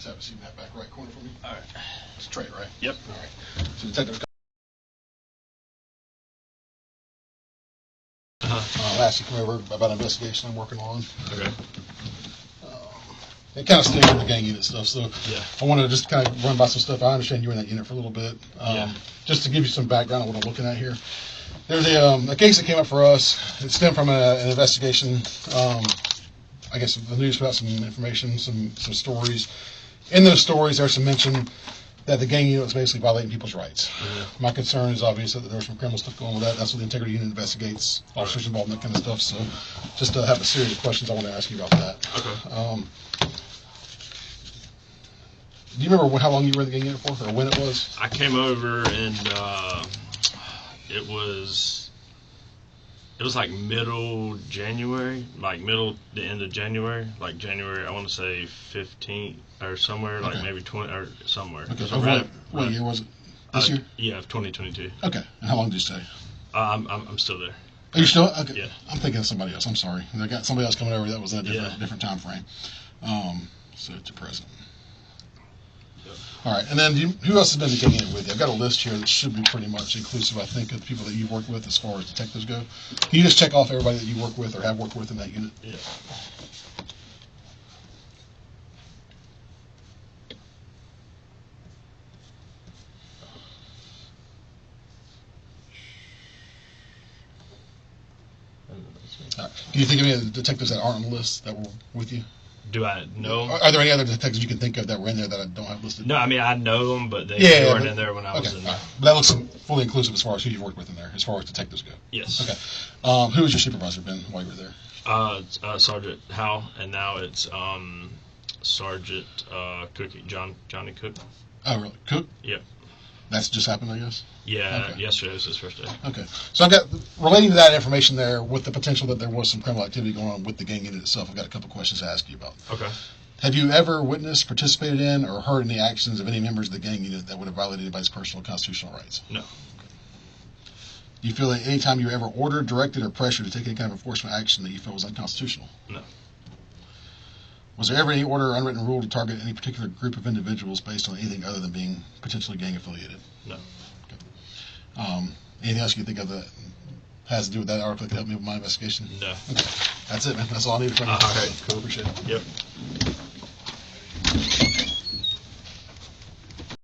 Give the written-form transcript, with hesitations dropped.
Just have a seat in that back right corner for me. All right. It's Trey, right? Yep. All right. So Detective. I'll ask you to come over about an investigation I'm working on. Okay. It kind of sticks with the gang unit stuff, so Yeah. I wanted to just kind of run by some stuff. I understand you were in that unit for a little bit. Just to give you some background on what I'm looking at here. There's a case that came up for us. It stemmed from an investigation. I guess the news put out some information, some stories. In those stories, there's some mention that the gang unit was basically violating people's rights. Mm-hmm. My concern is obvious that there's some criminal stuff going on with that. That's what the integrity unit investigates, officers involved in that kind of stuff. So just to have a series of questions I want to ask you about that. Okay. Do you remember how long you were in the gang unit for, or when it was? I came over and it was like middle January, like the end of January, like January, I want to say 15th or somewhere, Okay. like maybe 20 or somewhere. Okay, so what year was it? This year? Yeah, 2022. Okay, and how long did you stay? I'm still there. Are you still? Okay. Yeah. I'm thinking of somebody else. I'm sorry. I got somebody else coming over that was in a different time frame. So to present. Yep. All right, and then who else has been in the gang unit with you? I've got a list here that should be pretty much inclusive, I think, of people that you've worked with as far as detectives go. Can you just check off everybody that you work with or have worked with in that unit? Yeah. All right. Can you think of any of the detectives that aren't on the list that were with you? Do I know? Are there any other detectives you can think of that were in there that I don't have listed? No, I mean, I know them, but they weren't in there when I was in there. Right. But that looks fully inclusive as far as who you've worked with in there, as far as detectives go. Yes. Okay. Who was your supervisor, Ben, while you were there? Sergeant Howell, and now it's Sergeant Cookie, Johnny Cook. Oh, really? Cook? Yep. That's just happened, I guess? Yeah, Okay. yesterday was his first day. Okay. So I've got, relating to that information there, with the potential that there was some criminal activity going on with the gang unit itself, I've got a couple questions to ask you about. Okay. Have you ever witnessed, participated in, or heard any actions of any members of the gang unit that would have violated anybody's personal constitutional rights? No. Do you feel that any time you were ever ordered, directed, or pressured to take any kind of enforcement action that you felt was unconstitutional? No. Was there ever any order or unwritten rule to target any particular group of individuals based on anything other than being potentially gang affiliated? No. Okay. Anything else you can think of that has to do with that article that could help me with my investigation? No. Okay. That's it, man. That's all I need from you. All right. Cool. Appreciate it. Yep.